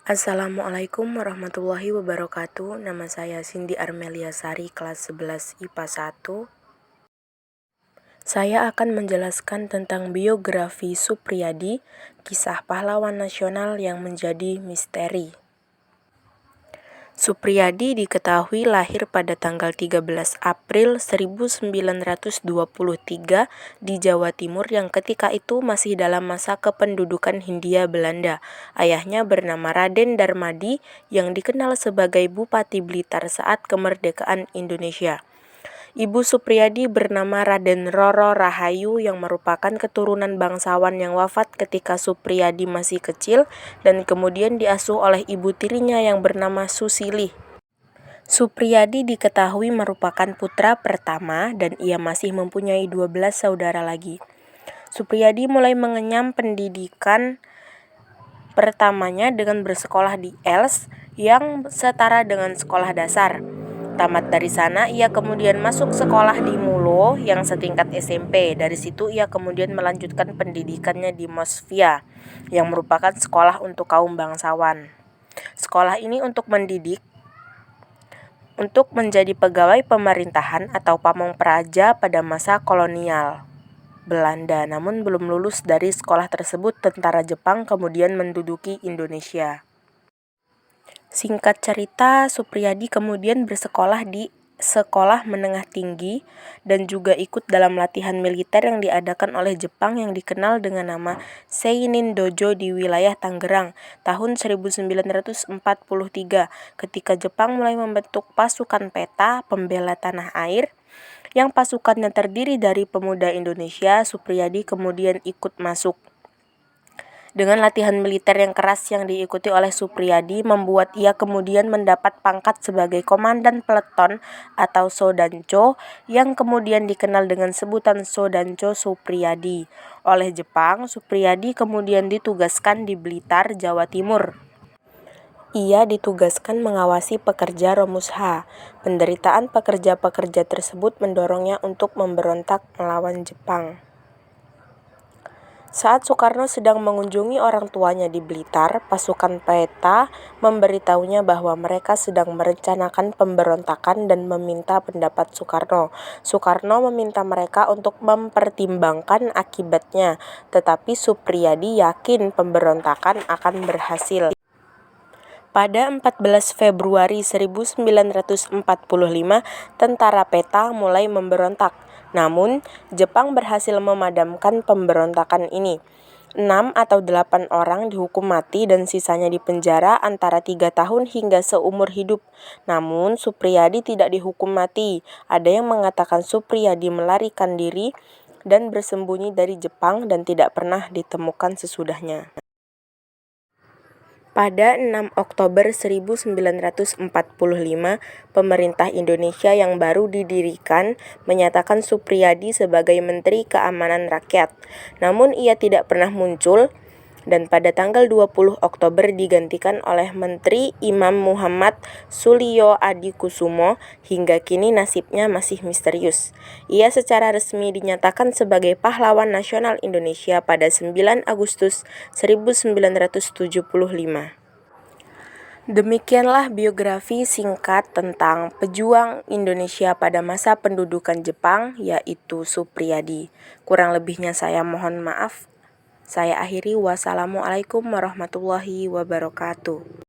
Assalamualaikum warahmatullahi wabarakatuh. Nama saya Cindy Armelia Sari, kelas 11 IPA 1. Saya akan menjelaskan tentang biografi Suprijadi, kisah pahlawan nasional yang menjadi misteri. Suprijadi diketahui lahir pada tanggal 13 April 1923 di Jawa Timur yang ketika itu masih dalam masa kependudukan Hindia Belanda. Ayahnya bernama Raden Darmadi yang dikenal sebagai Bupati Blitar saat kemerdekaan Indonesia. Ibu Suprijadi bernama Raden Roro Rahayu yang merupakan keturunan bangsawan yang wafat ketika Suprijadi masih kecil dan kemudian diasuh oleh ibu tirinya yang bernama Susilih. Suprijadi diketahui merupakan putra pertama dan ia masih mempunyai 12 saudara lagi. Suprijadi mulai mengenyam pendidikan pertamanya dengan bersekolah di Els yang setara dengan sekolah dasar. Tamat dari sana, ia kemudian masuk sekolah di Mulo yang setingkat SMP. Dari situ ia kemudian melanjutkan pendidikannya di Mosvia, yang merupakan sekolah untuk kaum bangsawan. Sekolah ini untuk mendidik untuk menjadi pegawai pemerintahan atau pamong praja pada masa kolonial Belanda. Namun belum lulus dari sekolah tersebut, tentara Jepang kemudian menduduki Indonesia. Singkat cerita, Suprijadi kemudian bersekolah di sekolah menengah tinggi dan juga ikut dalam latihan militer yang diadakan oleh Jepang yang dikenal dengan nama Seinin Dojo di wilayah Tangerang tahun 1943 ketika Jepang mulai membentuk pasukan peta pembela tanah air yang pasukannya terdiri dari pemuda Indonesia. Suprijadi kemudian ikut masuk. Dengan latihan militer yang keras yang diikuti oleh Suprijadi membuat ia kemudian mendapat pangkat sebagai komandan peleton atau Sodancho yang kemudian dikenal dengan sebutan Sodancho Suprijadi. Oleh Jepang, Suprijadi kemudian ditugaskan di Blitar, Jawa Timur. Ia ditugaskan mengawasi pekerja Romusha. Penderitaan pekerja-pekerja tersebut mendorongnya untuk memberontak melawan Jepang. Saat Soekarno sedang mengunjungi orang tuanya di Blitar, pasukan peta memberitahunya bahwa mereka sedang merencanakan pemberontakan dan meminta pendapat Soekarno. Soekarno meminta mereka untuk mempertimbangkan akibatnya, tetapi Suprijadi yakin pemberontakan akan berhasil. Pada 14 Februari 1945, tentara peta mulai memberontak. Namun, Jepang berhasil memadamkan pemberontakan ini. 6 atau 8 orang dihukum mati dan sisanya dipenjara antara 3 tahun hingga seumur hidup. Namun, Suprijadi tidak dihukum mati. Ada yang mengatakan Suprijadi melarikan diri dan bersembunyi dari Jepang dan tidak pernah ditemukan sesudahnya. Pada 6 Oktober 1945, pemerintah Indonesia yang baru didirikan menyatakan Suprijadi sebagai Menteri Keamanan Rakyat. Namun ia tidak pernah muncul dan pada tanggal 20 Oktober digantikan oleh Menteri Imam Muhammad Suliyo Adikusumo. Hingga kini nasibnya masih misterius. Ia secara resmi dinyatakan sebagai pahlawan nasional Indonesia pada 9 Agustus 1975. Demikianlah biografi singkat tentang pejuang Indonesia pada masa pendudukan Jepang, yaitu Suprijadi. Kurang lebihnya saya mohon maaf. Saya akhiri. Wassalamualaikum warahmatullahi wabarakatuh.